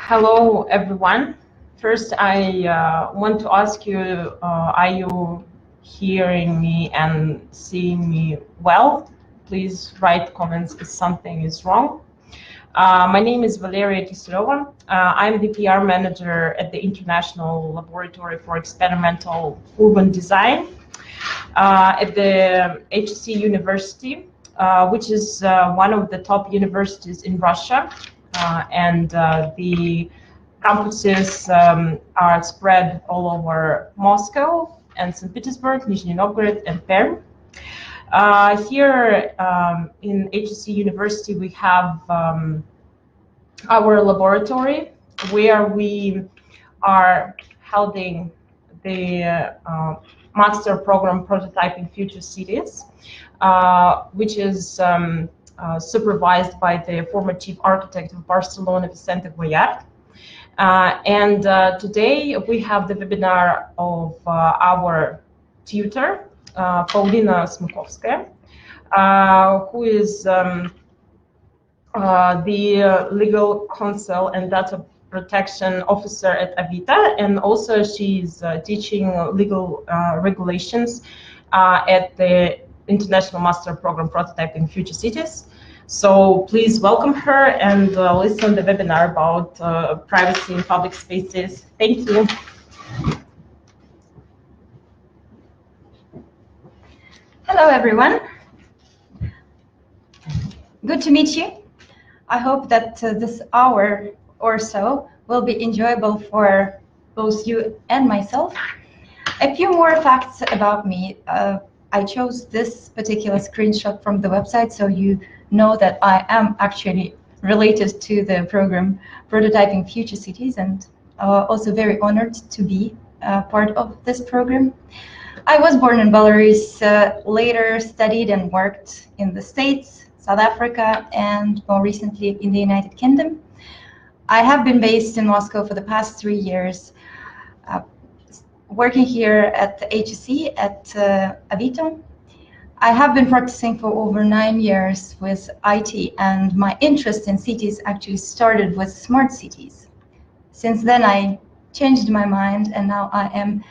Hello, everyone. First, I want to ask you, are you hearing me and seeing me well? Please write comments if something is wrong. My name is Valeria Kisilova. I'm the PR manager at the International Laboratory for Experimental Urban Design at the HEC University, which is one of the top universities in Russia. And the campuses are spread all over Moscow and St. Petersburg, Nizhny Novgorod, and Perm. Here in HEC University, we have our laboratory where we are holding the master program Prototyping Future Cities, which is supervised by the former chief architect of Barcelona, Vicente Guallart. And today we have the webinar of our tutor, Paulina Smukovskaya, who is the legal counsel and data protection officer at Avita, and also she's teaching legal regulations at the International Master Program Prototyping Future Cities. So please welcome her and listen to the webinar about privacy in public spaces. Thank you. Hello, everyone. Good to meet you. I hope that this hour or so will be enjoyable for both you and myself. A few more facts about me. I chose this particular screenshot from the website so you know that I am actually related to the program Prototyping Future Cities, and also very honored to be part of this program. I was born in Belarus, later studied and worked in the States, South Africa, and more recently in the United Kingdom. I have been based in Moscow for the past 3 years, working here at the HEC at Avita. I have been practicing for over 9 years with IT, and my interest in cities actually started with smart cities. Since then, I changed my mind, and now I am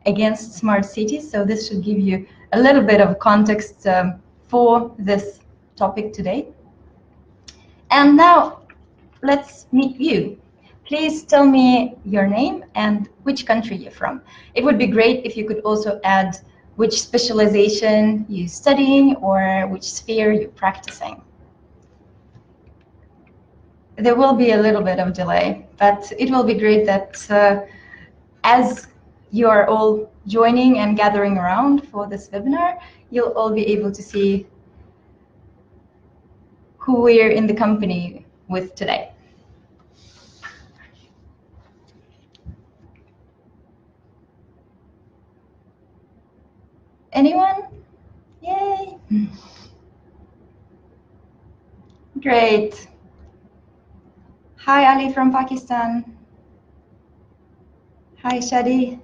against smart cities, so this should give you a little bit of context for this topic today. And now, let's meet you. Please tell me your name and which country you're from. It would be great if you could also add which specialization you're studying or which sphere you're practicing. There will be a little bit of delay, but it will be great that as you are all joining and gathering around for this webinar, you'll all be able to see who we're in the company with today. Anyone? Yay! Great. Hi, Ali from Pakistan. Hi, Shadi.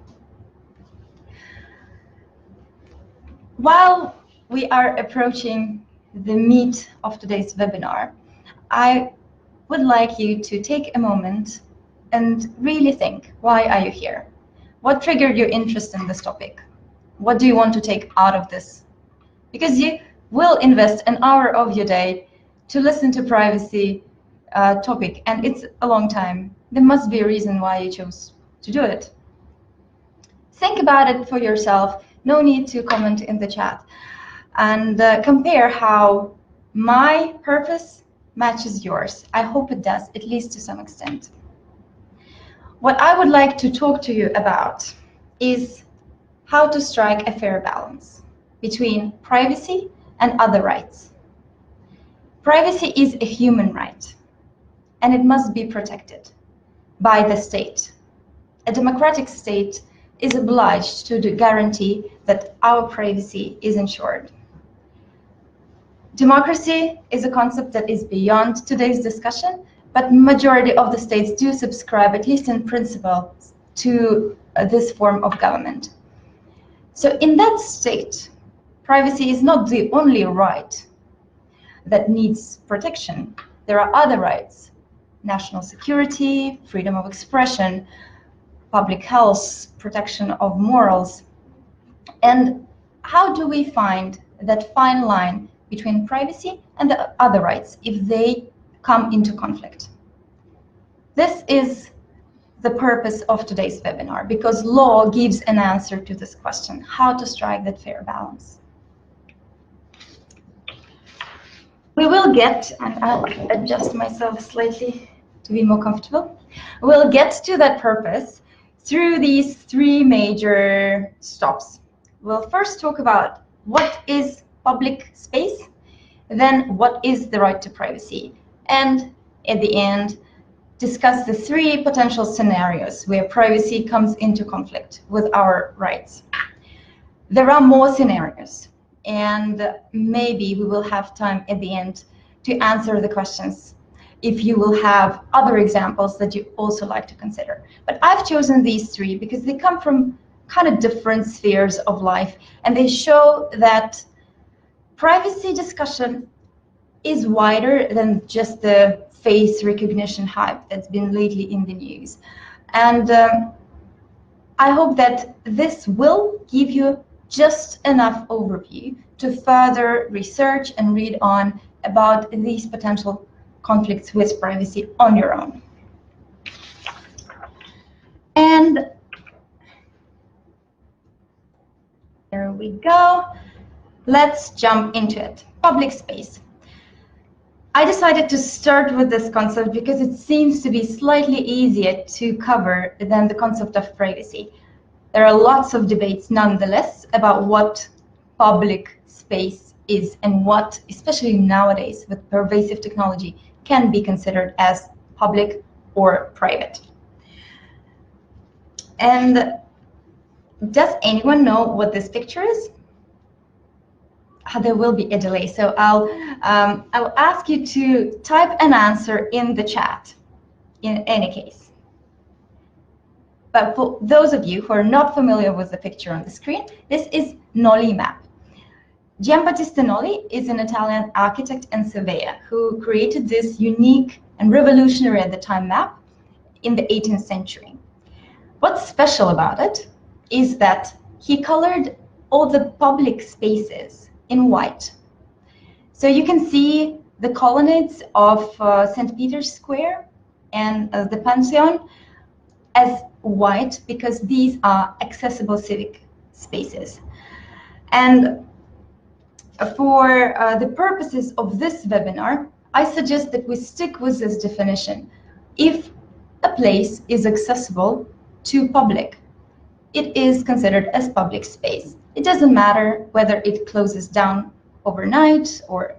While we are approaching the meat of today's webinar, I would like you to take a moment and really think, why are you here? What triggered your interest in this topic? What do you want to take out of this? Because you will invest an hour of your day to listen to privacy topic, and it's a long time. There must be a reason why you chose to do it. Think about it for yourself. No need to comment in the chat. And compare how my purpose matches yours. I hope it does, at least to some extent. What I would like to talk to you about is how to strike a fair balance between privacy and other rights. Privacy is a human right, and it must be protected by the state. A democratic state is obliged to guarantee that our privacy is ensured. Democracy is a concept that is beyond today's discussion, but majority of the states do subscribe, at least in principle, to this form of government. So in that state, privacy is not the only right that needs protection. There are other rights national security, freedom of expression, public health, protection of morals. And how do we find that fine line between privacy and the other rights if they come into conflict? This is the purpose of today's webinar, because law gives an answer to this question, how to strike that fair balance. We will get, and I'll adjust myself slightly to be more comfortable, we'll get to that purpose through these three major stops. We'll first talk about what is public space, then what is the right to privacy, and at the end, discuss the three potential scenarios where privacy comes into conflict with our rights. There are more scenarios, and maybe we will have time at the end to answer the questions if you will have other examples that you also like to consider. But I've chosen these three because they come from kind of different spheres of life, and they show that privacy discussion is wider than just the face recognition hype that's been lately in the news. And I hope that this will give you just enough overview to further research and read on about these potential conflicts with privacy on your own. And there we go. Let's jump into it. Public space. I decided to start with this concept because it seems to be slightly easier to cover than the concept of privacy. There are lots of debates nonetheless about what public space is and what, especially nowadays with pervasive technology, can be considered as public or private. And does anyone know what this picture is? There will be a delay, so I'll ask you to type an answer in the chat in any case. But for those of you who are not familiar with the picture on the screen, this is Nolli map. Giambattista Nolli is an Italian architect and surveyor who created this unique and revolutionary at the time map in the 18th century. What's special about it is that he colored all the public spaces in white. So you can see the colonnades of St. Peter's Square and the Pantheon as white because these are accessible civic spaces. And for the purposes of this webinar, I suggest that we stick with this definition. If a place is accessible to public, it is considered as public space. It doesn't matter whether it closes down overnight or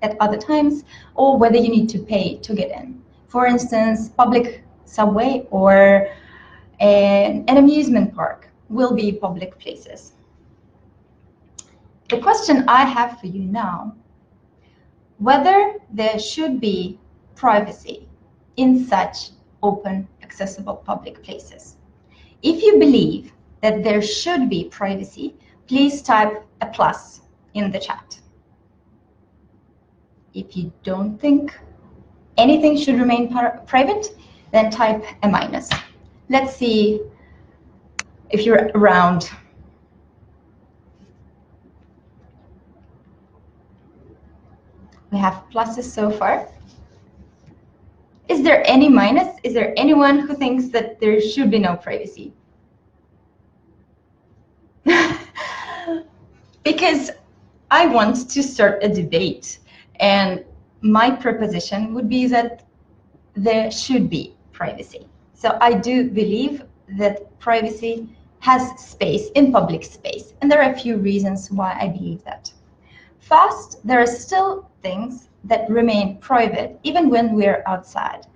at other times, or whether you need to pay to get in. For instance, public subway or an amusement park will be public places. The question I have for you now, whether there should be privacy in such open, accessible public places. If you believe that there should be privacy, please type a plus in the chat. If you don't think anything should remain private, then type a minus. Let's see if you're around. We have pluses so far. Is there any minus? Is there anyone who thinks that there should be no privacy? Because I want to start a debate, and my proposition would be that there should be privacy. So I do believe that privacy has space in public space, and there are a few reasons why I believe that. First, there are still things that remain private even when we're outside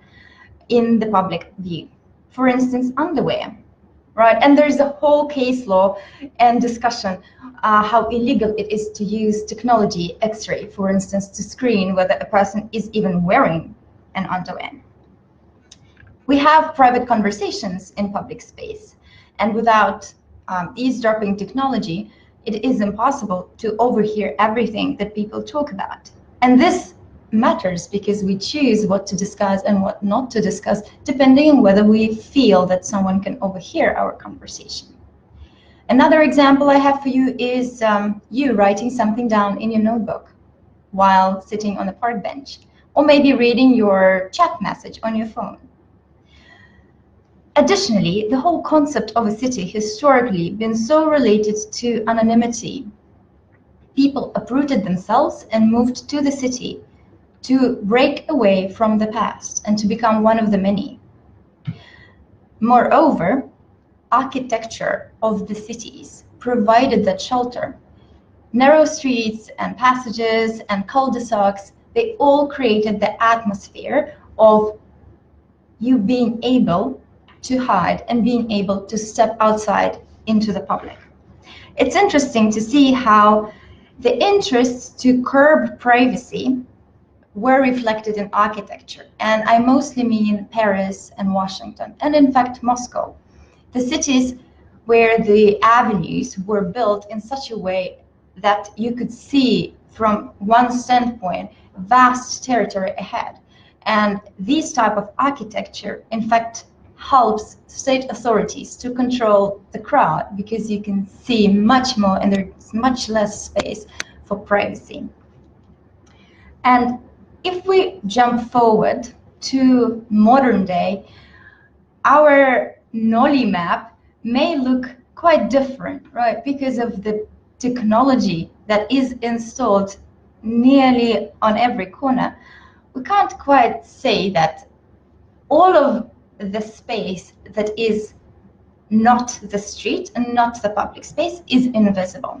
in the public view. For instance, underwear, right? And there's a whole case law and discussion how illegal it is to use technology, X-ray, for instance, to screen whether a person is even wearing an underwear. We have private conversations in public space, and without eavesdropping technology, it is impossible to overhear everything that people talk about. And this matters because we choose what to discuss and what not to discuss, depending on whether we feel that someone can overhear our conversation. Another example I have for you is you writing something down in your notebook while sitting on a park bench, or maybe reading your chat message on your phone. Additionally, the whole concept of a city historically been so related to anonymity. People uprooted themselves and moved to the city to break away from the past and to become one of the many. Moreover, architecture of the cities provided that shelter. Narrow streets and passages and cul-de-sacs, they all created the atmosphere of you being able to hide and being able to step outside into the public. It's interesting to see how the interests to curb privacy were reflected in architecture, and I mostly mean Paris and Washington, and in fact Moscow, the cities where the avenues were built in such a way that you could see from one standpoint vast territory ahead. And this type of architecture, in fact, helps state authorities to control the crowd because you can see much more and there's much less space for privacy. And if we jump forward to modern day, our Nolly map may look quite different, right? Because of the technology that is installed nearly on every corner. We can't quite say that all of the space that is not the street and not the public space is invisible.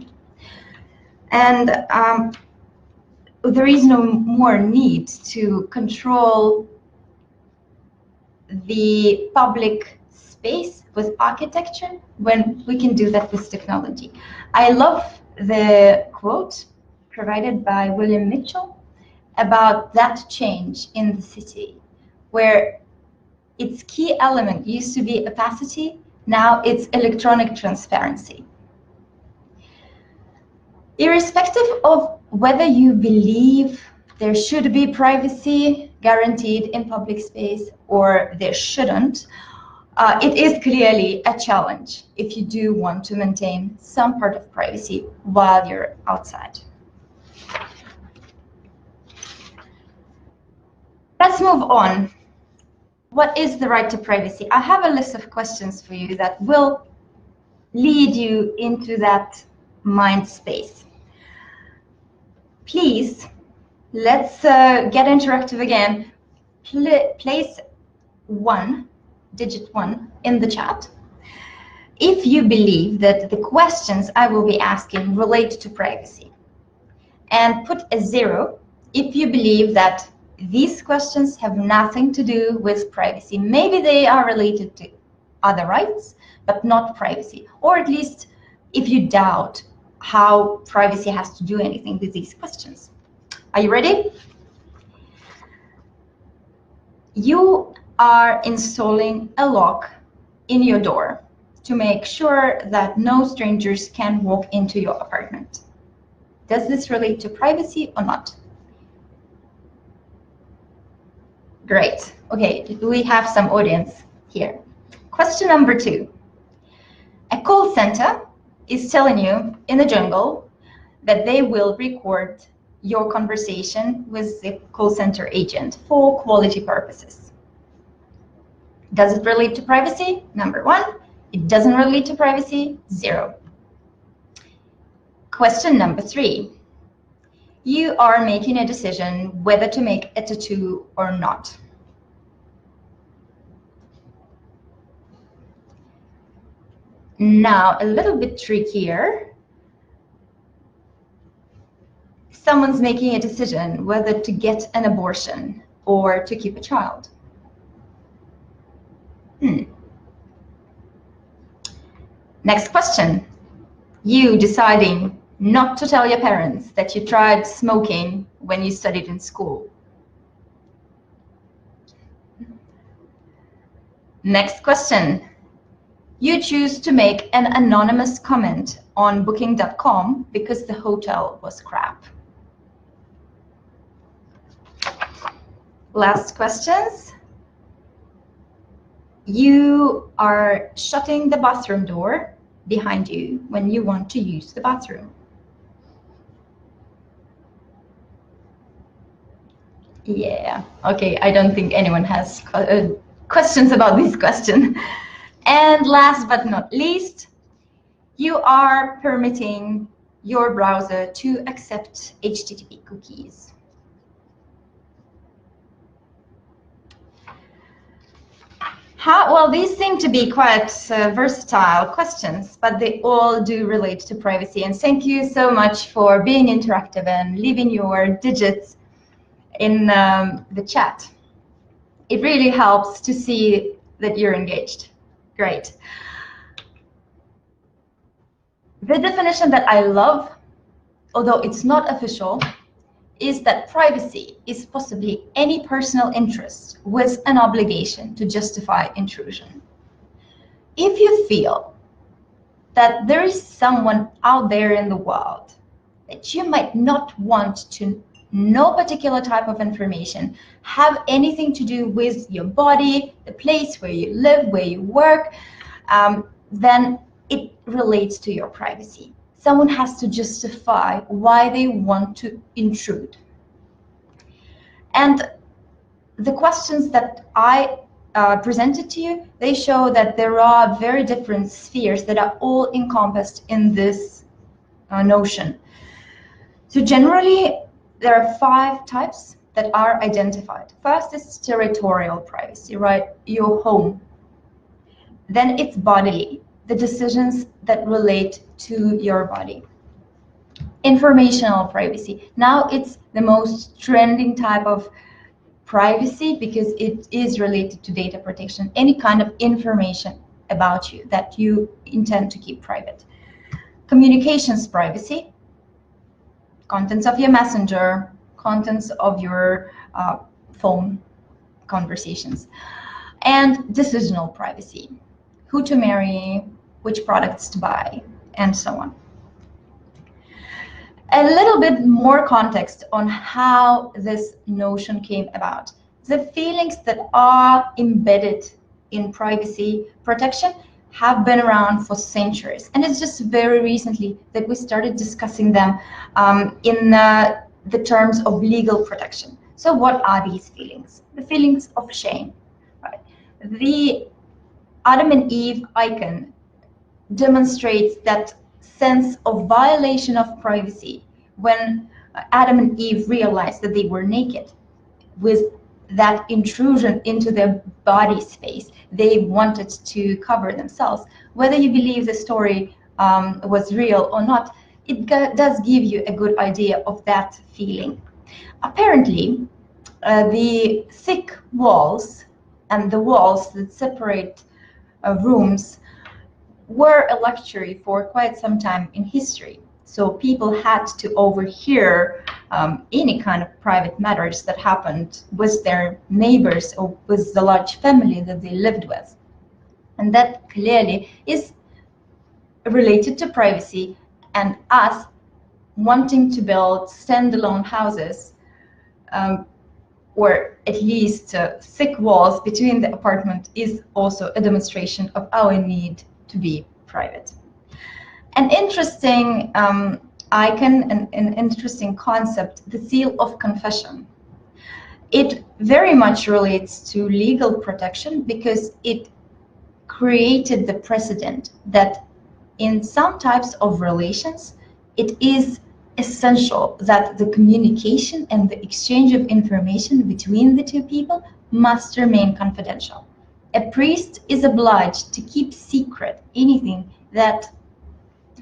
And there is no more need to control the public space with architecture when we can do that with technology. I love the quote provided by William Mitchell about that change in the city, where its key element used to be opacity, now it's electronic transparency. Irrespective of whether you believe there should be privacy guaranteed in public space or there shouldn't, it is clearly a challenge if you do want to maintain some part of privacy while you're outside. Let's move on. What is the right to privacy? I have a list of questions for you that will lead you into that mind space. Please, let's get interactive again. Place digit 1 in the chat if you believe that the questions I will be asking relate to privacy, and put a 0 if you believe that these questions have nothing to do with privacy. Maybe they are related to other rights, but not privacy, or at least if you doubt how privacy has to do anything with these questions. Are you ready? You are installing a lock in your door to make sure that no strangers can walk into your apartment. Does this relate to privacy or not? Great. Okay, we have some audience here. Question number 2. A call center is telling you in the jungle that they will record your conversation with the call center agent for quality purposes. Does it relate to privacy? Number 1. It doesn't relate to privacy. 0. Question number 3. You are making a decision whether to make a tattoo or not. Now, a little bit trickier. Someone's making a decision whether to get an abortion or to keep a child. Next question. You deciding not to tell your parents that you tried smoking when you studied in school. Next question. You choose to make an anonymous comment on booking.com because the hotel was crap. Last questions. You are shutting the bathroom door behind you when you want to use the bathroom. Yeah, okay, I don't think anyone has questions about this question. And last but not least, you are permitting your browser to accept HTTP cookies. Well, these seem to be quite versatile questions, but they all do relate to privacy. And thank you so much for being interactive and leaving your digits in the chat. It really helps to see that you're engaged. Great. The definition that I love, although it's not official, is that privacy is possibly any personal interest with an obligation to justify intrusion. If you feel that there is someone out there in the world that you might not want to know particular type of information, have anything to do with your body, the place where you live, where you work, then it relates to your privacy. Someone has to justify why they want to intrude. And the questions that I presented to you, they show that there are very different spheres that are all encompassed in this notion. So generally, there are 5 types that are identified. First is territorial privacy, right? Your home. Then it's bodily, the decisions that relate to your body. Informational privacy. Now it's the most trending type of privacy because it is related to data protection. Any kind of information about you that you intend to keep private. Communications privacy. Contents of your messenger, contents of your phone conversations. And decisional privacy. Who to marry, which products to buy, and so on. A little bit more context on how this notion came about. The feelings that are embedded in privacy protection have been around for centuries, and it's just very recently that we started discussing them in the terms of legal protection. So what are these feelings? The feelings of shame, right? The Adam and Eve icon demonstrates that sense of violation of privacy when Adam and Eve realized that they were naked. With that intrusion into their body space, they wanted to cover themselves. Whether you believe the story was real or not, it does give you a good idea of that feeling. Apparently, the thick walls and the walls that separate rooms were a luxury for quite some time in history. So people had to overhear any kind of private matters that happened with their neighbors or with the large family that they lived with. And that clearly is related to privacy, and us wanting to build standalone houses or at least thick walls between the apartment is also a demonstration of our need to be private. An interesting icon and an interesting concept, the seal of confession. It very much relates to legal protection because it created the precedent that in some types of relations, it is essential that the communication and the exchange of information between the two people must remain confidential. A priest is obliged to keep secret anything that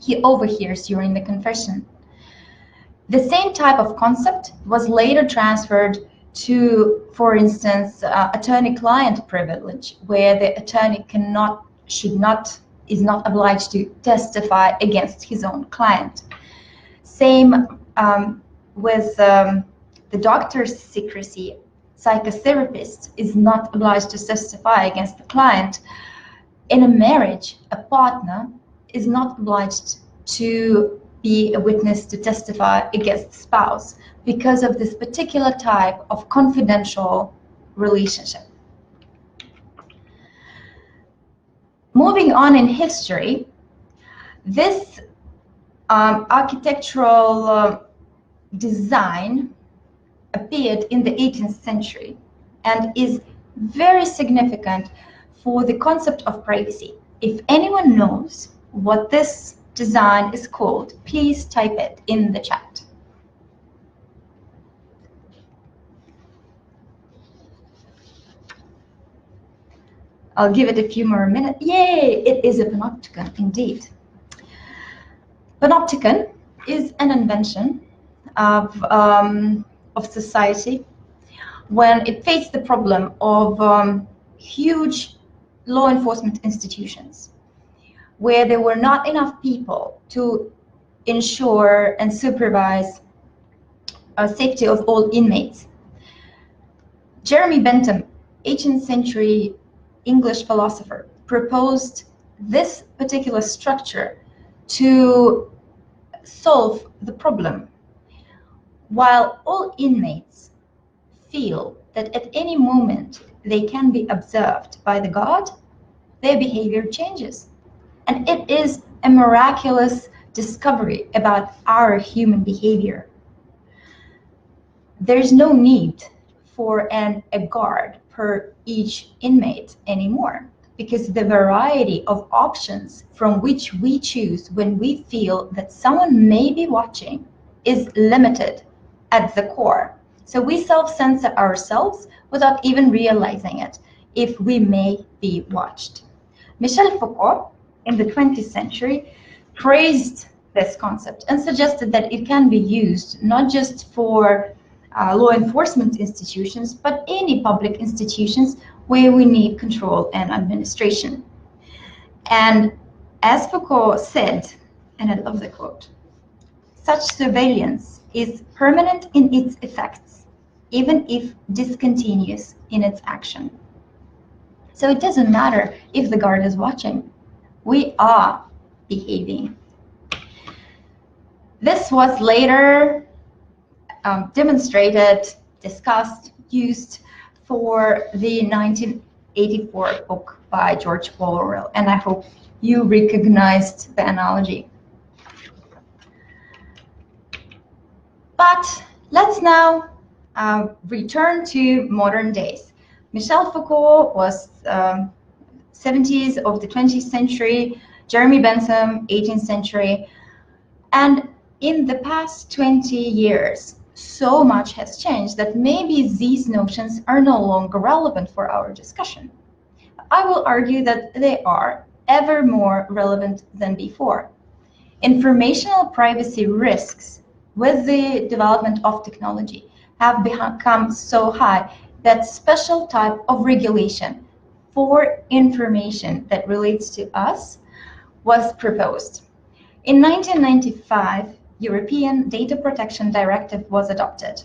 he overhears during the confession. The same type of concept was later transferred to, for instance, attorney-client privilege, where the attorney is not obliged to testify against his own client. Same with the doctor's secrecy. Psychotherapist is not obliged to testify against the client. In a marriage, a partner is not obliged to be a witness to testify against the spouse because of this particular type of confidential relationship. Moving on in history, this architectural design appeared in the 18th century and is very significant for the concept of privacy. If anyone knows what this design is called, please type it in the chat. I'll give it a few more minutes. Yay, it is a panopticon indeed. Panopticon is an invention of society when it faced the problem of huge law enforcement institutions where there were not enough people to ensure and supervise safety of all inmates. Jeremy Bentham, 18th century English philosopher, proposed this particular structure to solve the problem. While all inmates feel that at any moment they can be observed by the guard, their behavior changes. And it is a miraculous discovery about our human behavior. There is no need for a guard per each inmate anymore, because the variety of options from which we choose when we feel that someone may be watching is limited at the core. So we self-censor ourselves without even realizing it if we may be watched. Michel Foucault in the 20th century praised this concept and suggested that it can be used not just for law enforcement institutions, but any public institutions where we need control and administration. And as Foucault said, and I love the quote, such surveillance is permanent in its effects, even if discontinuous in its action. So it doesn't matter if the guard is watching, we are behaving. This was later demonstrated, discussed, used for the 1984 book by George Orwell, and I hope you recognized the analogy. But let's now return to modern days. Michel Foucault was 70s of the 20th century, Jeremy Bentham, 18th century, and in the past 20 years, so much has changed that maybe these notions are no longer relevant for our discussion. I will argue that they are ever more relevant than before. Informational privacy risks with the development of technology have become so high that special type of regulation for information that relates to us was proposed. In 1995, European Data Protection Directive was adopted.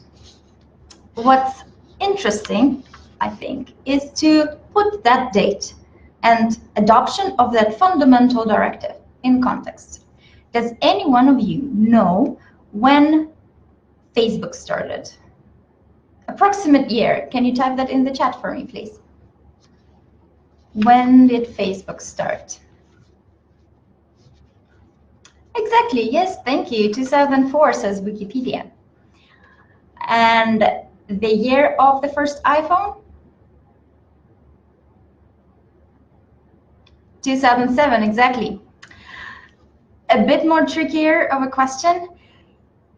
What's interesting, I think, is to put that date and adoption of that fundamental directive in context. Does any one of you know when Facebook started? Approximate year. Can you type that in the chat for me, please? When did Facebook start? Exactly, yes, thank you. 2004 says Wikipedia. And the year of the first iPhone? 2007, exactly. A bit more trickier of a question.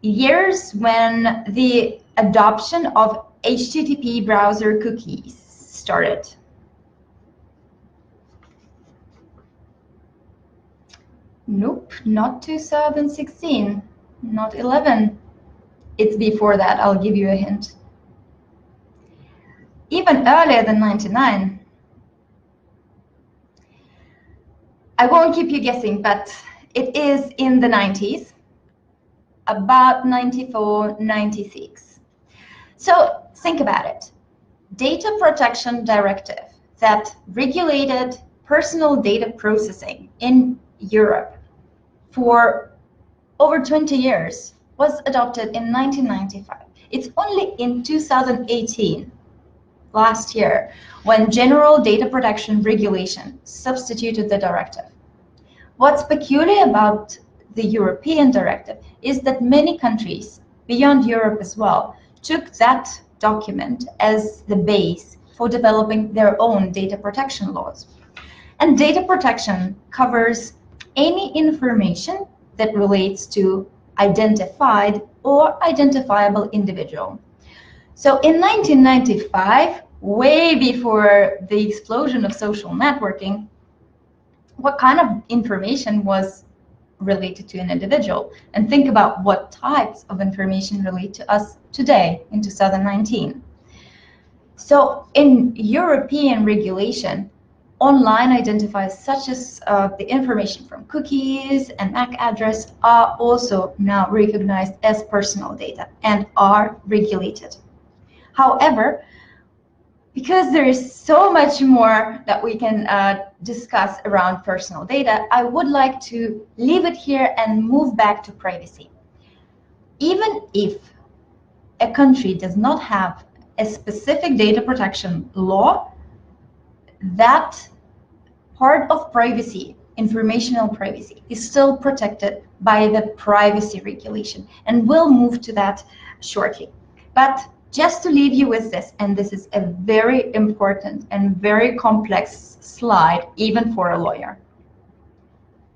Years when the adoption of HTTP browser cookies started. Nope, not 2016, not 11. It's before that, I'll give you a hint. Even earlier than 99. I won't keep you guessing, but it is in the 90s, about 94, 96. So think about it. Data Protection Directive that regulated personal data processing in Europe for over 20 years was adopted in 1995. It's only in 2018 last year, when General Data Protection Regulation substituted the directive. What's peculiar about the European directive is that many countries, beyond Europe as well, took that document as the base for developing their own data protection laws. And data protection covers any information that relates to identified or identifiable individual. So in 1995, way before the explosion of social networking, what kind of information was related to an individual? And think about what types of information relate to us today in 2019. So in European regulation, online identifiers such as the information from cookies and MAC address are also now recognized as personal data and are regulated. However, because there is so much more that we can discuss around personal data, I would like to leave it here and move back to privacy. Even if a country does not have a specific data protection law, that part of privacy, informational privacy, is still protected by the privacy regulation, and we'll move to that shortly. But just to leave you with this, and this is a very important and very complex slide, even for a lawyer,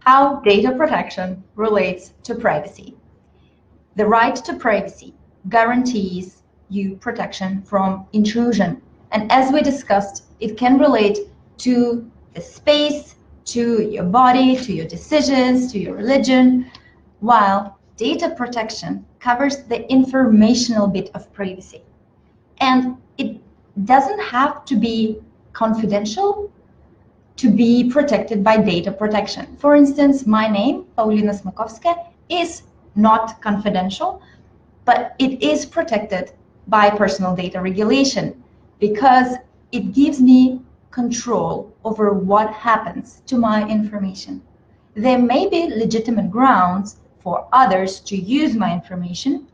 how data protection relates to privacy. The right to privacy guarantees you protection from intrusion. And as we discussed, it can relate to the space, to your body, to your decisions, to your religion, while data protection covers the informational bit of privacy. And it doesn't have to be confidential to be protected by data protection. For instance, my name, Paulina Smakovska, is not confidential, but it is protected by personal data regulation because it gives me control over what happens to my information. There may be legitimate grounds for others to use my information.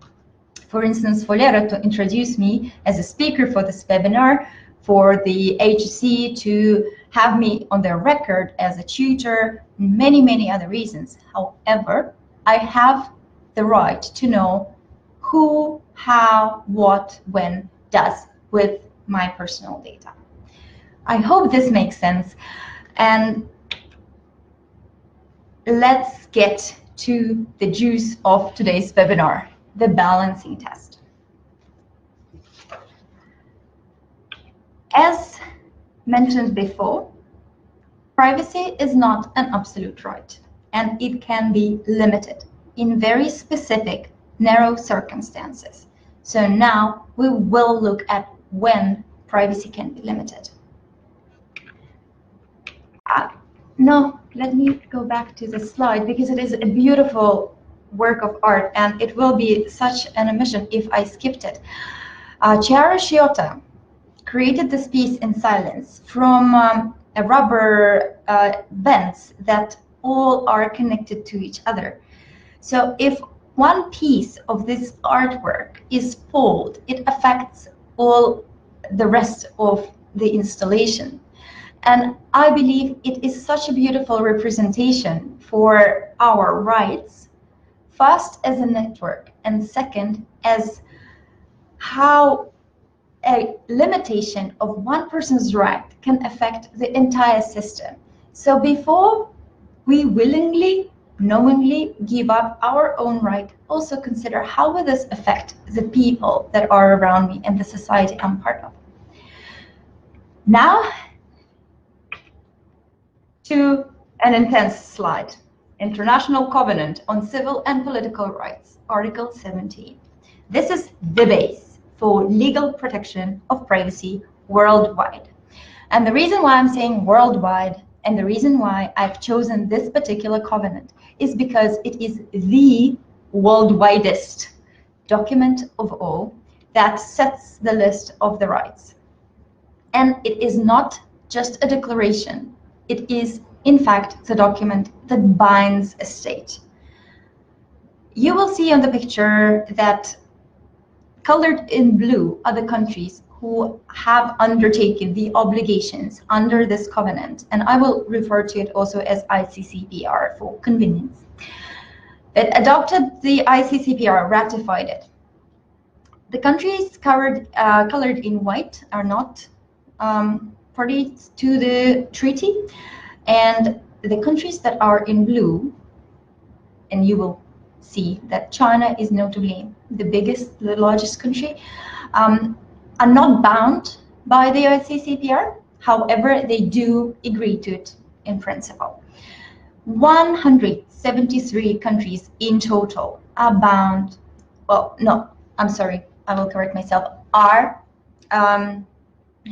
For instance, for Lera to introduce me as a speaker for this webinar, for the HC to have me on their record as a tutor, many, many other reasons. However, I have the right to know who, how, what, when does with my personal data. I hope this makes sense. And let's get to the juice of today's webinar, the balancing test. As mentioned before, privacy is not an absolute right, and it can be limited in very specific, narrow circumstances. So now we will look at when privacy can be limited. No, let me go back to the slide because it is a beautiful work of art and it will be such an omission if I skipped it. Chiara Shiota created this piece in silence from a rubber bands that all are connected to each other. So if one piece of this artwork is pulled, it affects all the rest of the installation. And I believe it is such a beautiful representation for our rights, first as a network, and second as how a limitation of one person's right can affect the entire system. So before we willingly, knowingly give up our own right, also consider how will this affect the people that are around me and the society I'm part of. Now, to an intense slide. International Covenant on Civil and Political Rights, Article 17. This is the base for legal protection of privacy worldwide. And the reason why I'm saying worldwide and the reason why I've chosen this particular covenant is because it is the worldwidest document of all that sets the list of the rights. And it is not just a declaration. It is, in fact, the document that binds a state. You will see on the picture that colored in blue are the countries who have undertaken the obligations under this covenant, and I will refer to it also as ICCPR for convenience, that adopted the ICCPR, ratified it. The countries colored in white are not parties to the treaty, and the countries that are in blue, and you will see that China is notably the largest country, are not bound by the ICCPR. However, they do agree to it in principle. 173 countries in total are bound, well, no, I'm sorry, I will correct myself,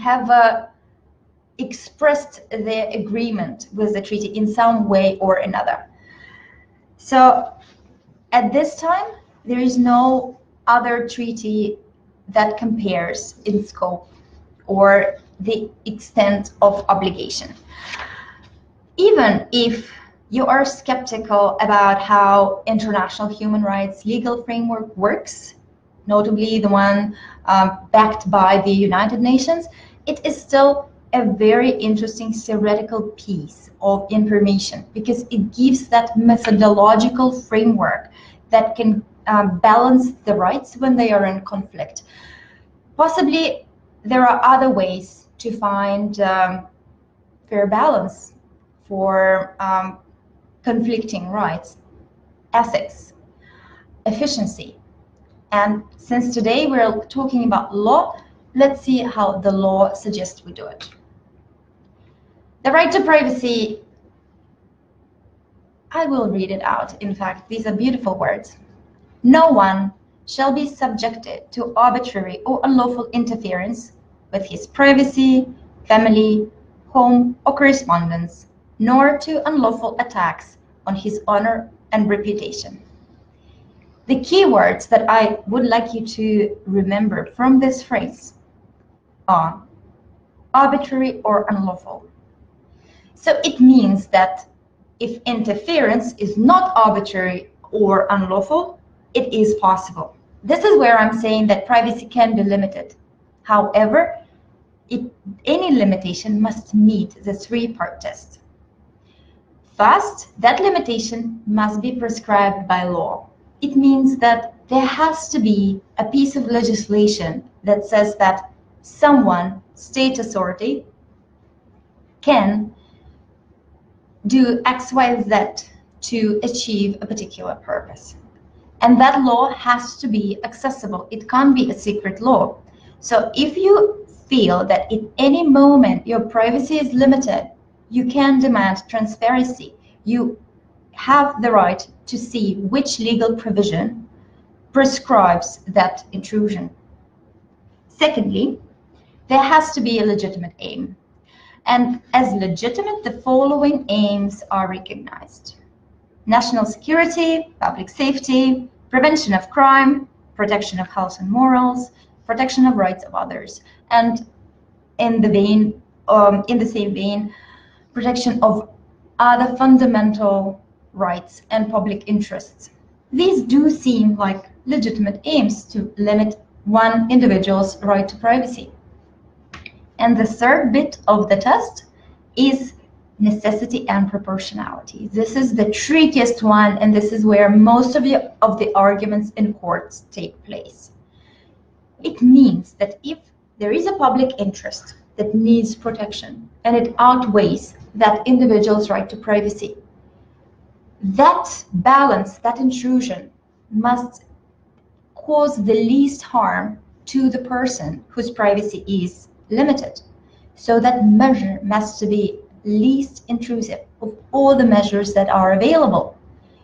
have expressed their agreement with the treaty in some way or another. So at this time, there is no other treaty that compares in scope or the extent of obligation. Even if you are skeptical about how international human rights legal framework works, notably the one backed by the United Nations, it is still a very interesting theoretical piece of information because it gives that methodological framework that can balance the rights when they are in conflict. Possibly there are other ways to find fair balance for conflicting rights, ethics, efficiency. And since today we're talking about law, let's see how the law suggests we do it. The right to privacy, I will read it out. In fact, these are beautiful words. No one shall be subjected to arbitrary or unlawful interference with his privacy, family, home, or correspondence, nor to unlawful attacks on his honor and reputation. The key words that I would like you to remember from this phrase are arbitrary or unlawful. So it means that if interference is not arbitrary or unlawful, it is possible. This is where I'm saying that privacy can be limited. However, any limitation must meet the three-part test. First, that limitation must be prescribed by law. It means that there has to be a piece of legislation that says that someone, state authority, can do X, Y, Z to achieve a particular purpose. And that law has to be accessible. It can't be a secret law. So if you feel that at any moment your privacy is limited, you can demand transparency. You have the right to see which legal provision prescribes that intrusion. Secondly, there has to be a legitimate aim. And as legitimate, the following aims are recognized: national security, public safety, prevention of crime, protection of health and morals, protection of rights of others, and in the same vein, protection of other fundamental rights and public interests. These do seem like legitimate aims to limit one individual's right to privacy. And the third bit of the test is necessity and proportionality. This is the trickiest one, and this is where most of the arguments in courts take place. It means that if there is a public interest that needs protection and it outweighs that individual's right to privacy, that balance, that intrusion must cause the least harm to the person whose privacy is limited. So that measure must be least intrusive of all the measures that are available.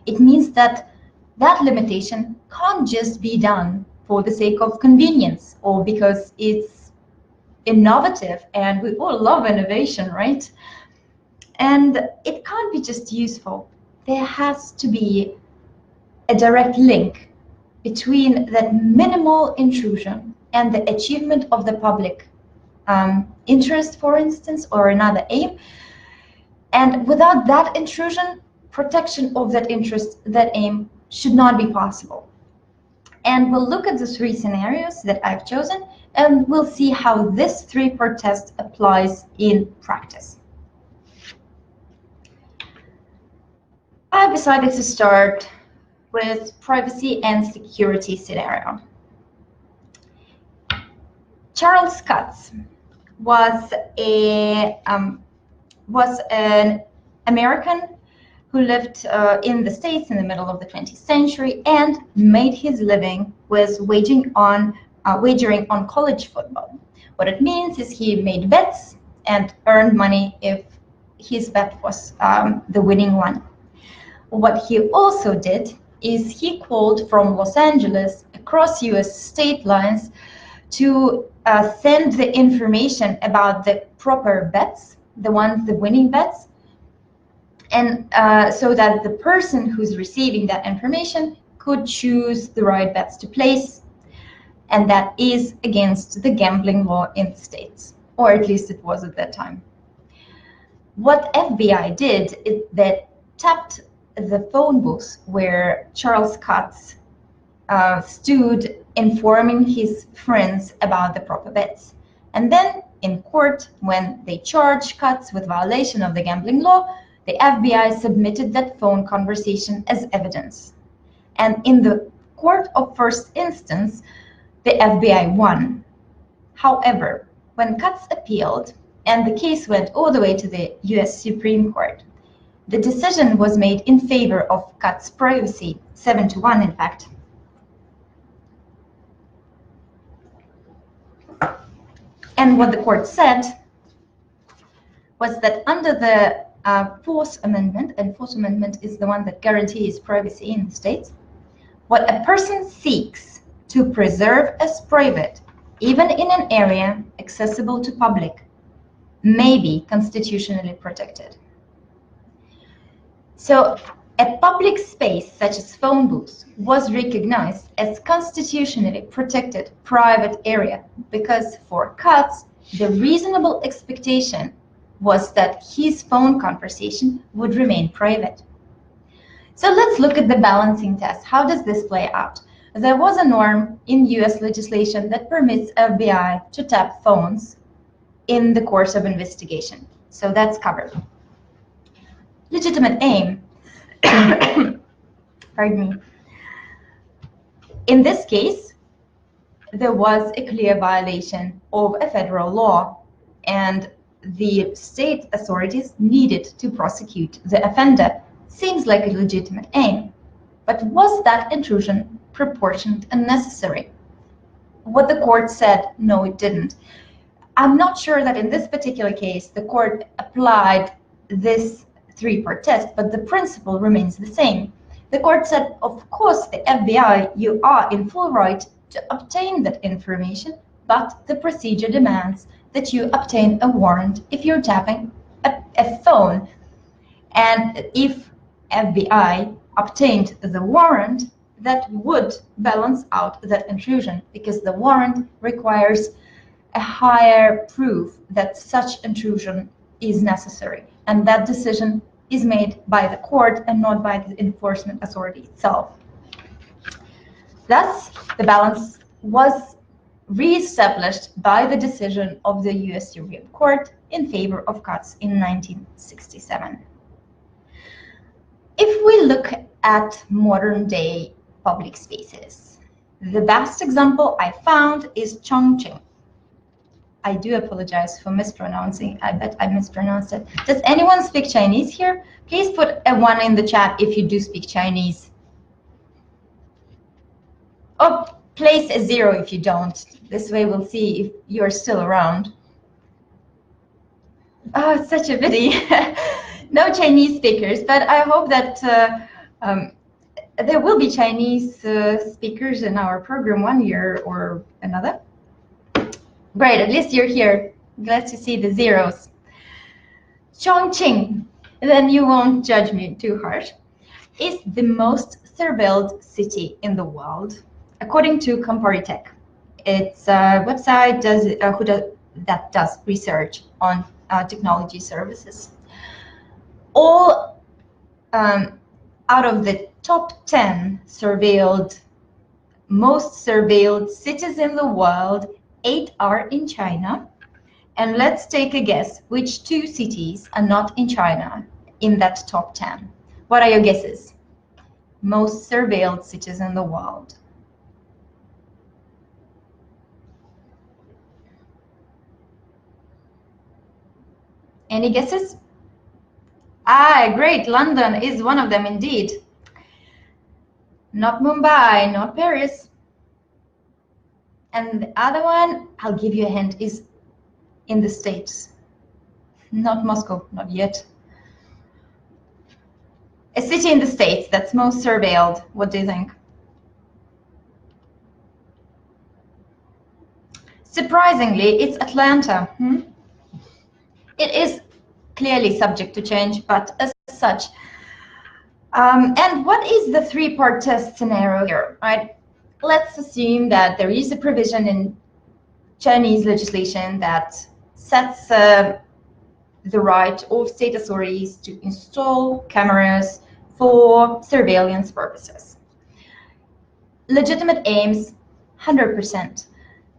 It means that that limitation can't just be done for the sake of convenience or because it's innovative, and we all love innovation, right? And it can't be just useful. There has to be a direct link between that minimal intrusion and the achievement of the public interest, for instance, or another aim. And without that intrusion, protection of that interest, that aim, should not be possible. And we'll look at the three scenarios that I've chosen, and we'll see how this three-part test applies in practice. I decided to start with privacy and security scenario. Charles Cutts was an American who lived in the States in the middle of the 20th century and made his living with wagering on college football. What it means is he made bets and earned money if his bet was the winning one. What he also did is he called from Los Angeles across US state lines to send the information about the proper bets, the winning bets, and so that the person who's receiving that information could choose the right bets to place, and that is against the gambling law in the States, or at least it was at that time. What FBI did is that tapped the phone booth where Charles Cutts stood informing his friends about the proper bets. And then in court, when they charged Cutts with violation of the gambling law, the FBI submitted that phone conversation as evidence. And in the court of first instance, the FBI won. However, when Cutts appealed and the case went all the way to the US Supreme Court, the decision was made in favor of Cutts' privacy, 7-1 in fact. And what the court said was that under the Fourth Amendment, and Fourth Amendment is the one that guarantees privacy in the States, what a person seeks to preserve as private, even in an area accessible to public, may be constitutionally protected. So a public space such as phone booths was recognized as constitutionally protected private area because for Cutts, the reasonable expectation was that his phone conversation would remain private. So let's look at the balancing test. How does this play out? There was a norm in US legislation that permits FBI to tap phones in the course of investigation. So that's covered. Legitimate aim, pardon me. In this case, there was a clear violation of a federal law, and the state authorities needed to prosecute the offender. Seems like a legitimate aim, but was that intrusion proportionate and necessary? What the court said, no, it didn't. I'm not sure that in this particular case, the court applied this three-part test, but the principle remains the same. The court said, of course, the FBI, you are in full right to obtain that information, but the procedure demands that you obtain a warrant if you're tapping a phone. And if FBI obtained the warrant, that would balance out that intrusion, because the warrant requires a higher proof that such intrusion is necessary. And that decision is made by the court and not by the enforcement authority itself. Thus, the balance was re-established by the decision of the US Supreme Court in favor of Cutts in 1967. If we look at modern day public spaces, the best example I found is Chongqing. I do apologize for mispronouncing. I bet I mispronounced it. Does anyone speak Chinese here? Please put a 1 in the chat if you do speak Chinese. Or place a 0 if you don't. This way we'll see if you're still around. Oh, it's such a pity. No Chinese speakers, but I hope that there will be Chinese speakers in our program one year or another. Great, at least you're here. Glad to see the zeros. Chongqing, then you won't judge me too harsh, is the most surveilled city in the world, according to Comparitech. It's a website that does research on technology services. Out of the top 10 surveilled most surveilled cities in the world, 8 are in China. And let's take a guess which 2 cities are not in China in that top 10. What are your guesses? Most surveilled cities in the world. Any guesses? Ah, great, London is one of them indeed. Not Mumbai, not Paris. And the other one, I'll give you a hint, is in the States. Not Moscow, not yet. A city in the States that's most surveilled. What do you think? Surprisingly, it's Atlanta. It is clearly subject to change, but as such. And what is the 3-part test scenario here, right? Let's assume that there is a provision in Chinese legislation that sets the right of state authorities to install cameras for surveillance purposes. Legitimate aims, 100%,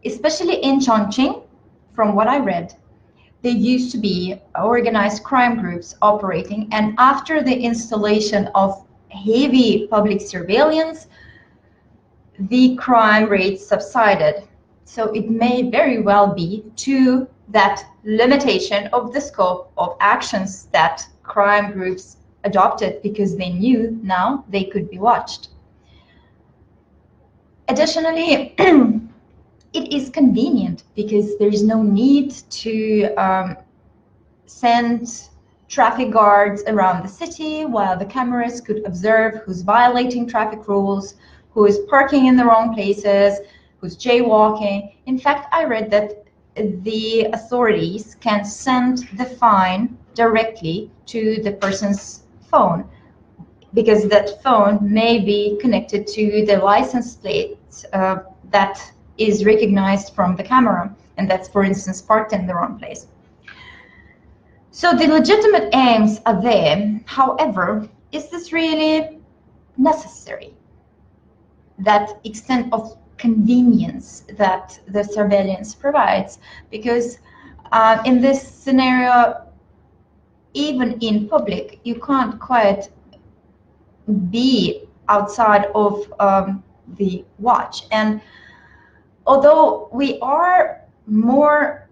especially in Chongqing, from what I read. There used to be organized crime groups operating, and after the installation of heavy public surveillance, the crime rates subsided. So it may very well be to that limitation of the scope of actions that crime groups adopted because they knew now they could be watched. Additionally, it is convenient because there is no need to send traffic guards around the city while the cameras could observe who's violating traffic rules, who is parking in the wrong places, who's jaywalking. In fact, I read that the authorities can send the fine directly to the person's phone because that phone may be connected to the license plate that is recognized from the camera, and that's, for instance, parked in the wrong place. So the legitimate aims are there. However, is this really necessary? That extent of convenience that the surveillance provides, because in this scenario, even in public, you can't quite be outside of the watch. And although we are more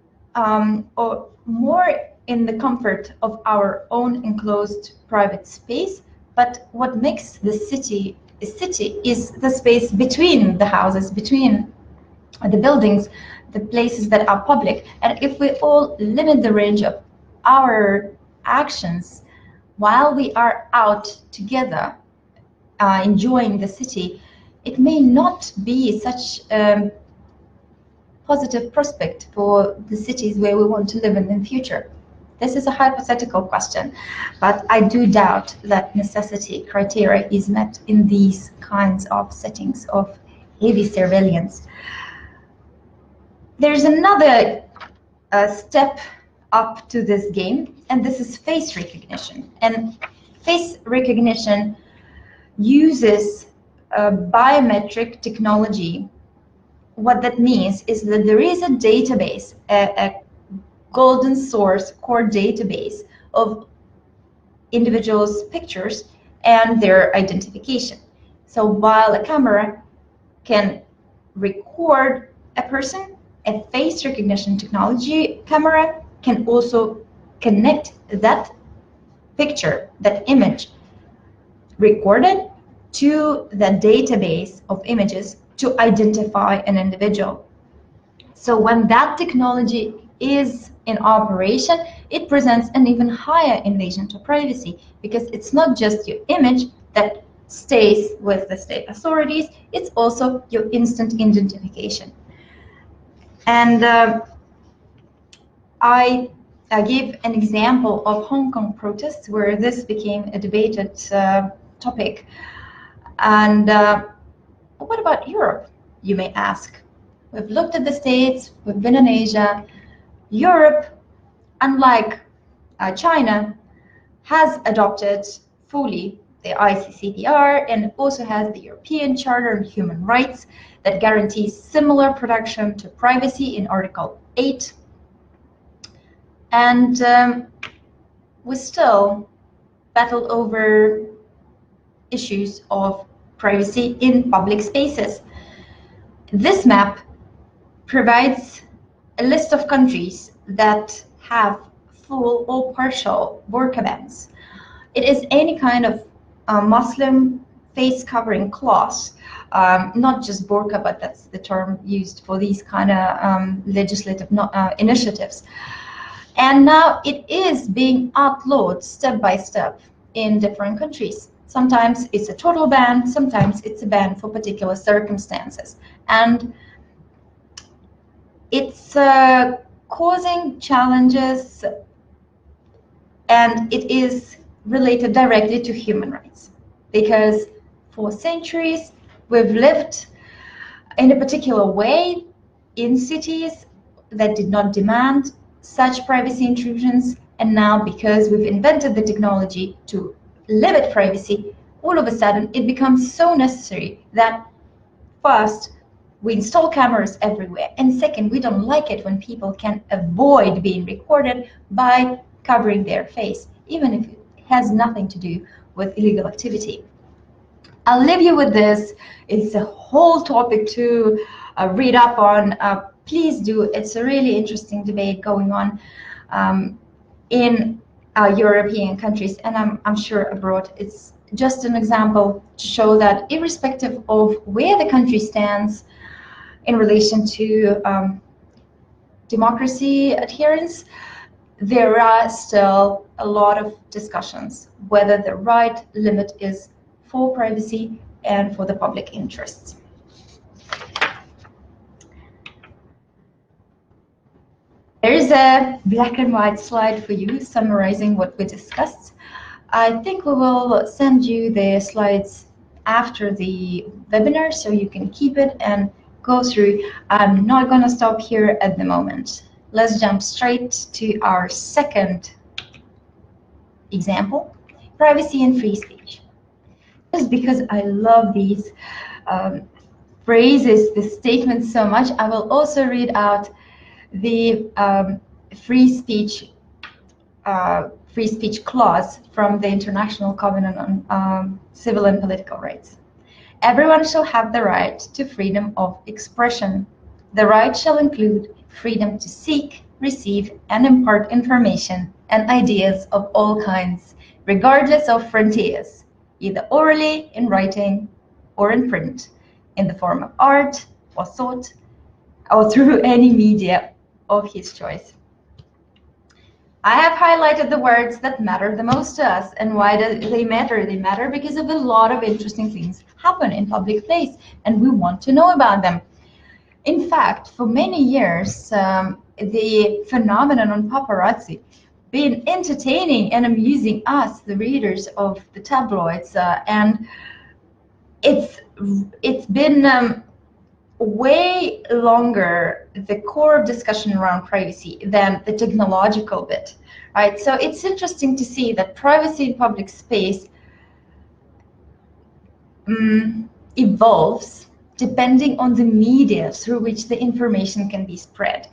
in the comfort of our own enclosed private space, but what makes the city a city is the space between the houses, between the buildings, the places that are public. And if we all limit the range of our actions while we are out together enjoying the city, it may not be such a positive prospect for the cities where we want to live in the future. This is a hypothetical question, but I do doubt that necessity criteria is met in these kinds of settings of heavy surveillance. There's another step up to this game, and this is face recognition. And face recognition uses biometric technology. What that means is that there is a database, a golden source core database of individuals' pictures and their identification. So while a camera can record a person, a face recognition technology camera can also connect that picture, that image recorded, to the database of images to identify an individual. So when that technology is in operation, it presents an even higher invasion to privacy, because it's not just your image that stays with the state authorities, it's also your instant identification. And I give an example of Hong Kong protests where this became a debated topic. And what about Europe, you may ask? We've looked at the States, we've been in Asia. Europe, unlike China, has adopted fully the ICCPR, and it also has the European Charter on Human Rights that guarantees similar protection to privacy in Article 8. And we still battle over issues of privacy in public spaces. This map provides a list of countries that have full or partial burqa bans. It is any kind of Muslim face covering cloth, not just burqa, but that's the term used for these kind of legislative initiatives. And now it is being outlawed step by step in different countries. Sometimes it's a total ban, sometimes it's a ban for particular circumstances. And it's causing challenges, and it is related directly to human rights, because for centuries we've lived in a particular way in cities that did not demand such privacy intrusions, and now because we've invented the technology to limit privacy, all of a sudden it becomes so necessary that first, we install cameras everywhere, and second, we don't like it when people can avoid being recorded by covering their face, even if it has nothing to do with illegal activity. I'll leave you with this. It's a whole topic to read up on. Please do. It's a really interesting debate going on in European countries, and I'm sure abroad. It's just an example to show that irrespective of where the country stands in relation to democracy adherence, there are still a lot of discussions whether the right limit is for privacy and for the public interests. There is a black and white slide for you summarizing what we discussed. I think we will send you the slides after the webinar so you can keep it and go through. I'm not going to stop here at the moment. Let's jump straight to our second example, privacy and free speech. Just because I love these phrases, the statements so much, I will also read out the free speech clause from the International Covenant on Civil and Political Rights. Everyone shall have the right to freedom of expression. The right shall include freedom to seek, receive, and impart information and ideas of all kinds, regardless of frontiers, either orally, in writing, or in print, in the form of art or thought, or through any media of his choice. I have highlighted the words that matter the most to us. And why do they matter? They matter because of a lot of interesting things happen in public place, and we want to know about them. In fact, for many years, the phenomenon on paparazzi been entertaining and amusing us, the readers of the tabloids, and it's been way longer the core of discussion around privacy than the technological bit, right? So it's interesting to see that privacy in public space evolves depending on the media through which the information can be spread.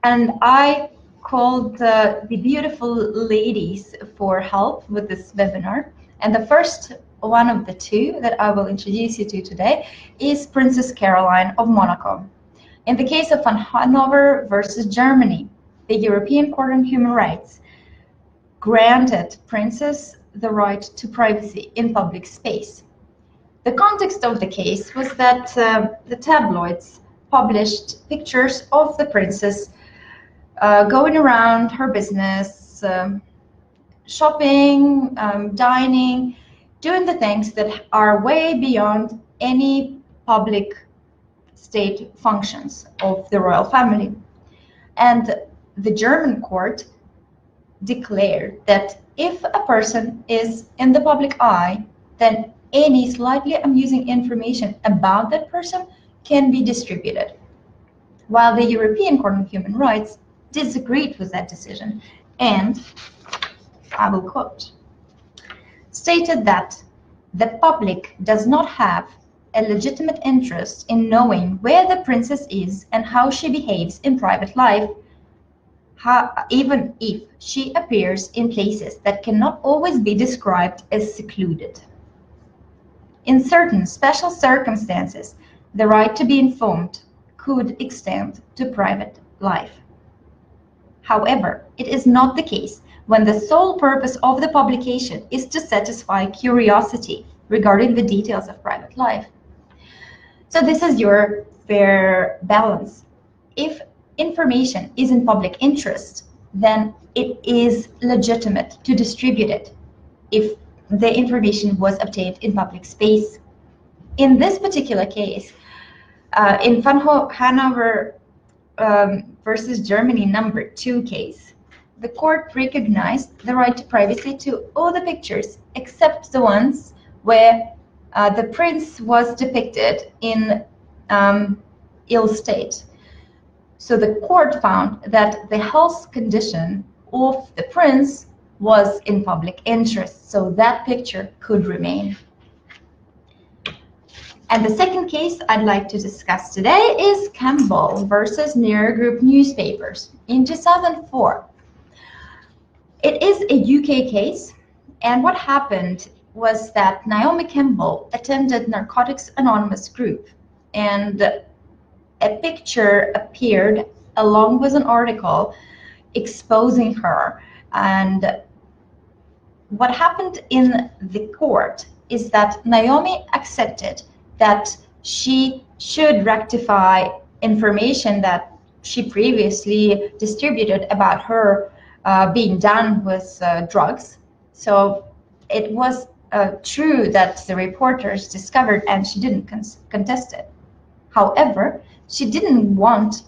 And I called the beautiful ladies for help with this webinar. And the first one of the two that I will introduce you to today is Princess Caroline of Monaco. In the case of Hanover versus Germany, the European Court on Human Rights granted Princess the right to privacy in public space. The context of the case was that the tabloids published pictures of the princess going around her business, shopping, dining, doing the things that are way beyond any public state functions of the royal family. And the German court declared that if a person is in the public eye, then any slightly amusing information about that person can be distributed. While the European Court on Human Rights disagreed with that decision, and I will quote, stated that the public does not have a legitimate interest in knowing where the princess is and how she behaves in private life, even if she appears in places that cannot always be described as secluded. In certain special circumstances, the right to be informed could extend to private life. However, it is not the case when the sole purpose of the publication is to satisfy curiosity regarding the details of private life. So this is your fair balance. If information is in public interest, then it is legitimate to distribute it if the information was obtained in public space. In this particular case, in Hanover versus Germany number 2 case, the court recognized the right to privacy to all the pictures except the ones where the prince was depicted in ill state. So the court found that the health condition of the prince was in public interest, so that picture could remain. And the second case I'd like to discuss today is Campbell versus Near Group Newspapers in 2004. It is a UK case, and what happened was that Naomi Campbell attended Narcotics Anonymous group, and a picture appeared along with an article exposing her. And what happened in the court is that Naomi accepted that she should rectify information that she previously distributed about her being done with drugs. So it was true that the reporters discovered, and she didn't contest it. However, she didn't want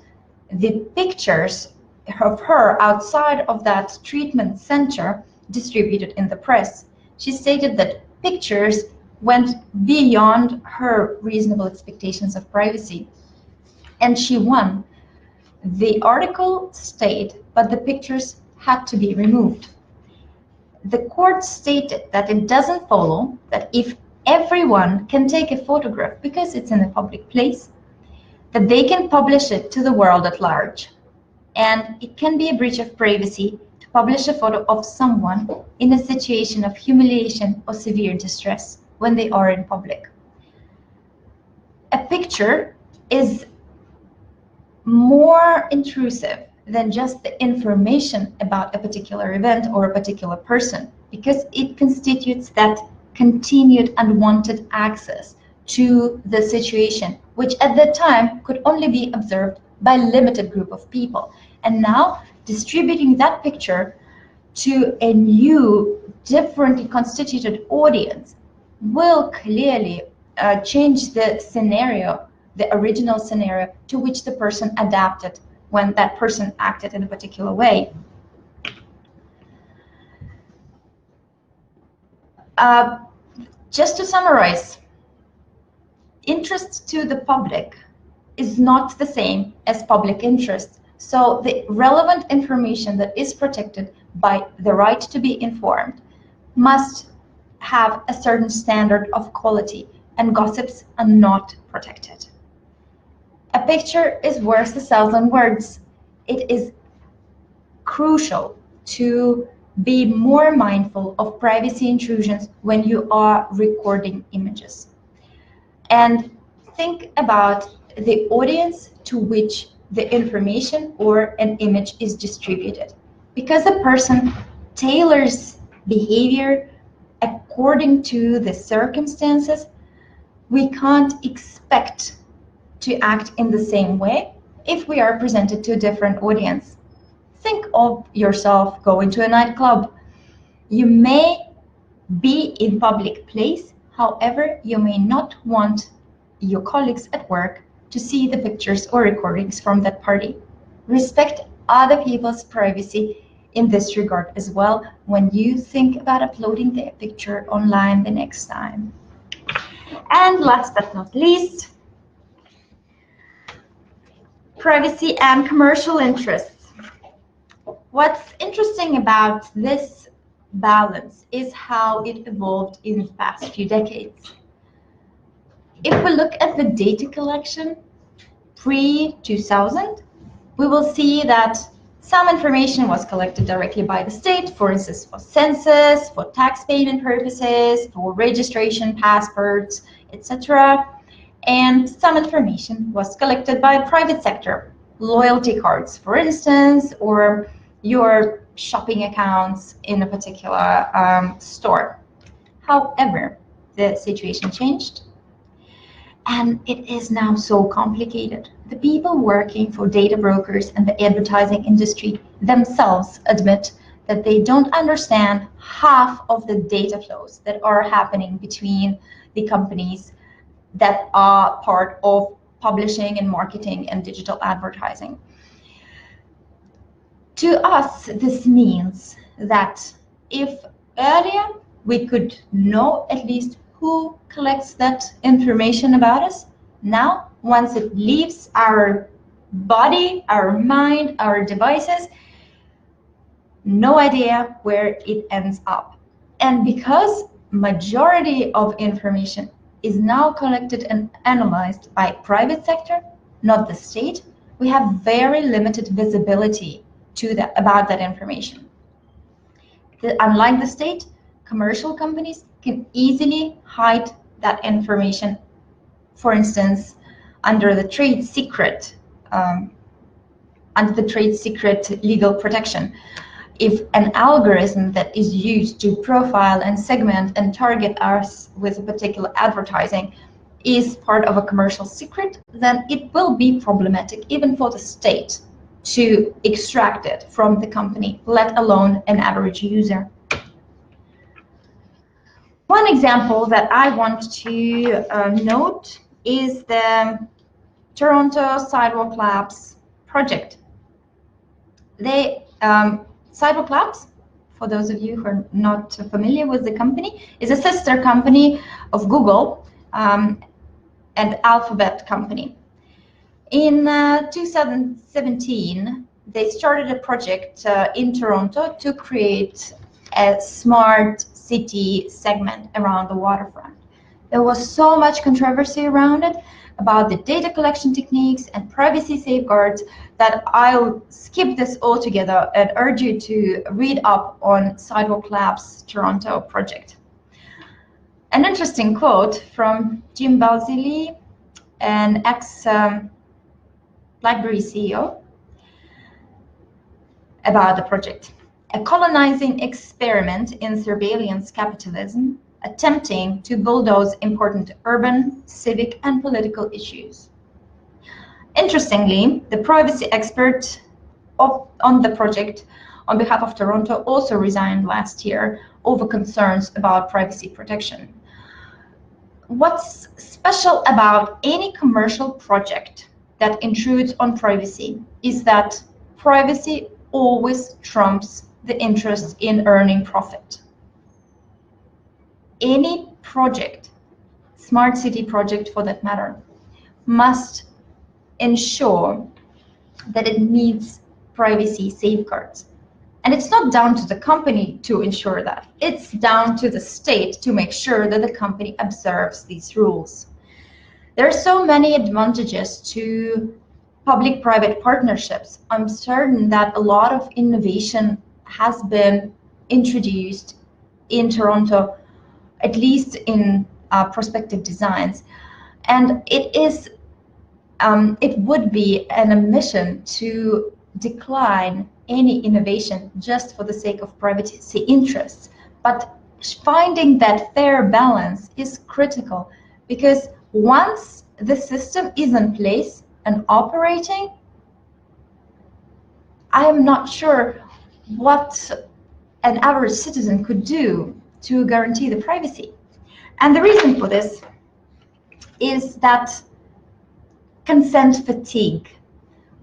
the pictures of her outside of that treatment center distributed in the press. She stated that pictures went beyond her reasonable expectations of privacy, and she won. The article stayed, but the pictures had to be removed. The court stated that it doesn't follow that if everyone can take a photograph because it's in a public place, that they can publish it to the world at large. And it can be a breach of privacy to publish a photo of someone in a situation of humiliation or severe distress when they are in public. A picture is more intrusive than just the information about a particular event or a particular person, because it constitutes that continued unwanted access to the situation, which at that time could only be observed by a limited group of people. And now distributing that picture to a new, differently constituted audience will clearly change the scenario, the original scenario to which the person adapted when that person acted in a particular way. Just to summarize, interest to the public is not the same as public interest. So the relevant information that is protected by the right to be informed must have a certain standard of quality, and gossips are not protected. A picture is worth 1,000 words. It is crucial to be more mindful of privacy intrusions when you are recording images. And think about the audience to which the information or an image is distributed. Because a person tailors behavior according to the circumstances, we can't expect to act in the same way if we are presented to a different audience. Think of yourself going to a nightclub. You may be in public place, however, you may not want your colleagues at work to see the pictures or recordings from that party. Respect other people's privacy in this regard as well when you think about uploading their picture online the next time. And last but not least, privacy and commercial interests. What's interesting about this balance is how it evolved in the past few decades. If we look at the data collection pre-2000, we will see that some information was collected directly by the state, for instance, for census, for tax payment purposes, for registration, passports, etc. And some information was collected by the private sector, loyalty cards, for instance, or your shopping accounts in a particular store. However, the situation changed, and it is now so complicated. The people working for data brokers and the advertising industry themselves admit that they don't understand half of the data flows that are happening between the companies that are part of publishing and marketing and digital advertising. To us, this means that if earlier we could know at least who collects that information about us, now once it leaves our body, our mind, our devices, no idea where it ends up. And because majority of information is now collected and analyzed by private sector, not the state, we have very limited visibility about that information. Unlike the state, commercial companies can easily hide that information, for instance, under the trade secret legal protection. If an algorithm that is used to profile and segment and target us with a particular advertising is part of a commercial secret, then it will be problematic even for the state to extract it from the company, let alone an average user. One example that I want to note is the Toronto Sidewalk Labs project. Sidewalk Labs, for those of you who are not familiar with the company, is a sister company of Google and Alphabet company. In 2017, they started a project in Toronto to create a smart city segment around the waterfront. There was so much controversy around it about the data collection techniques and privacy safeguards that I'll skip this altogether and urge you to read up on Sidewalk Labs Toronto project. An interesting quote from Jim Balsillie, an ex-BlackBerry CEO, about the project. A colonizing experiment in surveillance capitalism, attempting to bulldoze important urban, civic, and political issues. Interestingly, the privacy expert on the project on behalf of Toronto also resigned last year over concerns about privacy protection. What's special about any commercial project that intrudes on privacy is that privacy always trumps the interest in earning profit. Any project, smart city project for that matter, must ensure that it meets privacy safeguards. And it's not down to the company to ensure that. It's down to the state to make sure that the company observes these rules. There are so many advantages to public-private partnerships. I'm certain that a lot of innovation has been introduced in Toronto, at least in prospective designs. And it would be an omission to decline any innovation just for the sake of privacy interests. But finding that fair balance is critical, because once the system is in place and operating, I am not sure what an average citizen could do to guarantee the privacy. And the reason for this is that consent fatigue.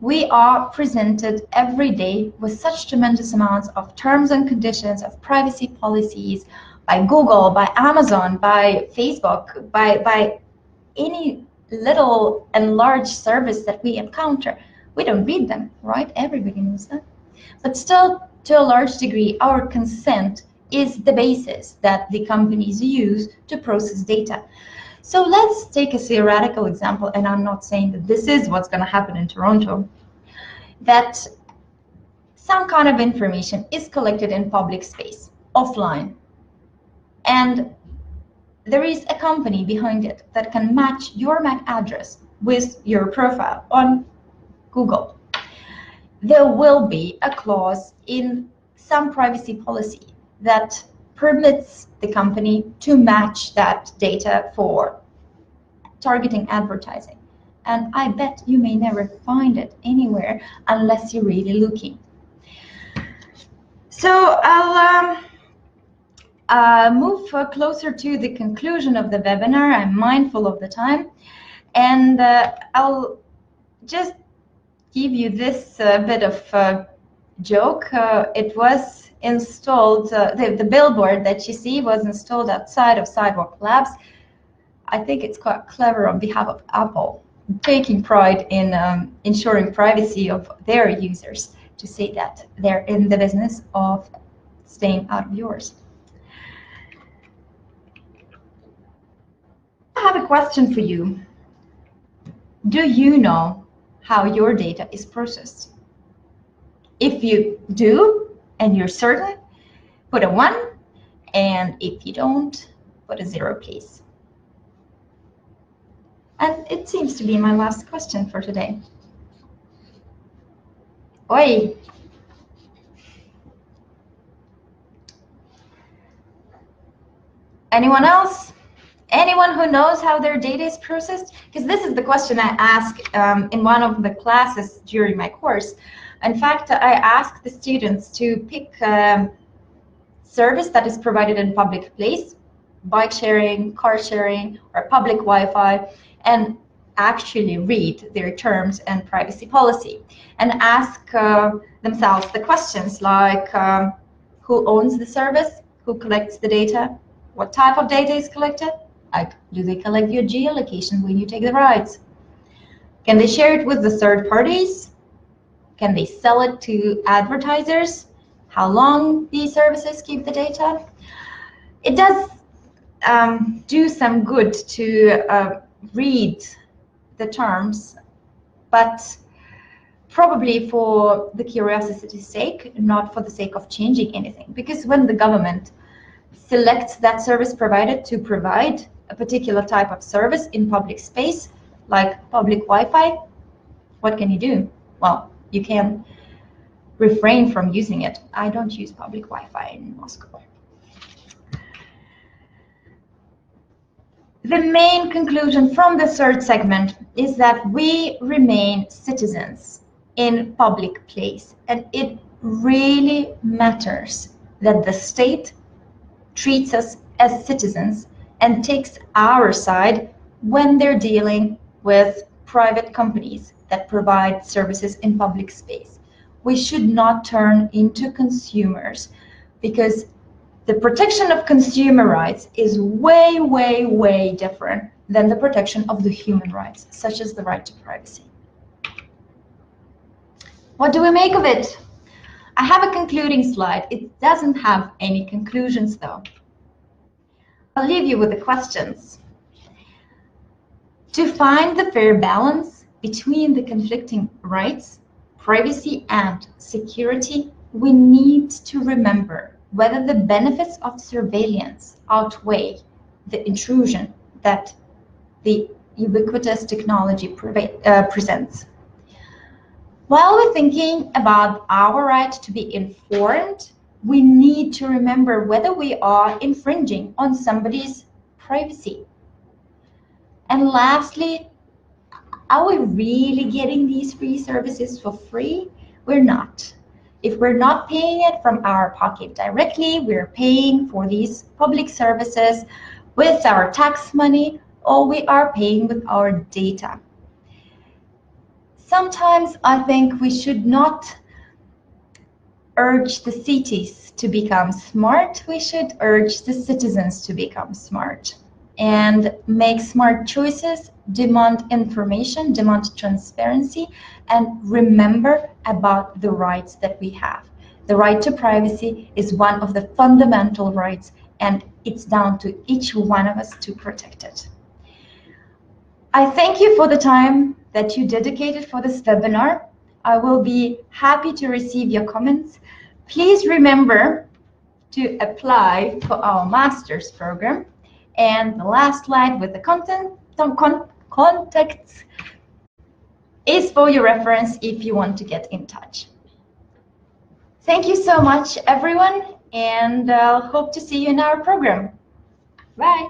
We are presented every day with such tremendous amounts of terms and conditions, of privacy policies by Google, by Amazon, by Facebook, by any little and large service that we encounter. We don't read them, right? Everybody knows that. But still, to a large degree, our consent is the basis that the companies use to process data. So let's take a theoretical example, and I'm not saying that this is what's going to happen in Toronto, that some kind of information is collected in public space, offline, and there is a company behind it that can match your MAC address with your profile on Google. There will be a clause in some privacy policy that permits the company to match that data for targeting advertising. And I bet you may never find it anywhere unless you're really looking. So I'll move closer to the conclusion of the webinar. I'm mindful of the time, and I'll just give you this bit of joke. It was installed, the billboard that you see was installed outside of Sidewalk Labs. I think it's quite clever on behalf of Apple, taking pride in ensuring privacy of their users, to say that they're in the business of staying out of yours. I have a question for you. Do you know how your data is processed? If you do, and you're certain, put a 1, and if you don't, put a 0, please. And it seems to be my last question for today. Oi! Anyone else? Anyone who knows how their data is processed? Because this is the question I ask in one of the classes during my course. In fact, I asked the students to pick a service that is provided in public place, bike sharing, car sharing, or public Wi-Fi, and actually read their terms and privacy policy, and ask themselves the questions like who owns the service, who collects the data, what type of data is collected, like do they collect your geolocation when you take the rides, can they share it with the third parties, can they sell it to advertisers, how long these services keep the data. It does do some good to read the terms, but probably for the curiosity's sake, not for the sake of changing anything. Because when the government selects that service provider to provide a particular type of service in public space, like public Wi-Fi, what can you do? Well, you can refrain from using it. I don't use public Wi-Fi in Moscow. The main conclusion from the third segment is that we remain citizens in public place, and it really matters that the state treats us as citizens and takes our side when they're dealing with private companies that provide services in public space. We should not turn into consumers, because the protection of consumer rights is way, way, way different than the protection of the human rights, such as the right to privacy. What do we make of it? I have a concluding slide. It doesn't have any conclusions, though. I'll leave you with the questions. To find the fair balance between the conflicting rights, privacy, and security, we need to remember whether the benefits of surveillance outweigh the intrusion that the ubiquitous technology presents. While we're thinking about our right to be informed, we need to remember whether we are infringing on somebody's privacy. And lastly, are we really getting these free services for free? We're not. If we're not paying it from our pocket directly, we're paying for these public services with our tax money, or we are paying with our data. Sometimes I think we should not urge the cities to become smart. We should urge the citizens to become smart and make smart choices, demand information, demand transparency, and remember about the rights that we have. The right to privacy is one of the fundamental rights, and it's down to each one of us to protect it. I thank you for the time that you dedicated for this webinar. I will be happy to receive your comments. Please remember to apply for our master's program. And the last slide with the contacts is for your reference if you want to get in touch. Thank you so much, everyone, and hope to see you in our program. Bye.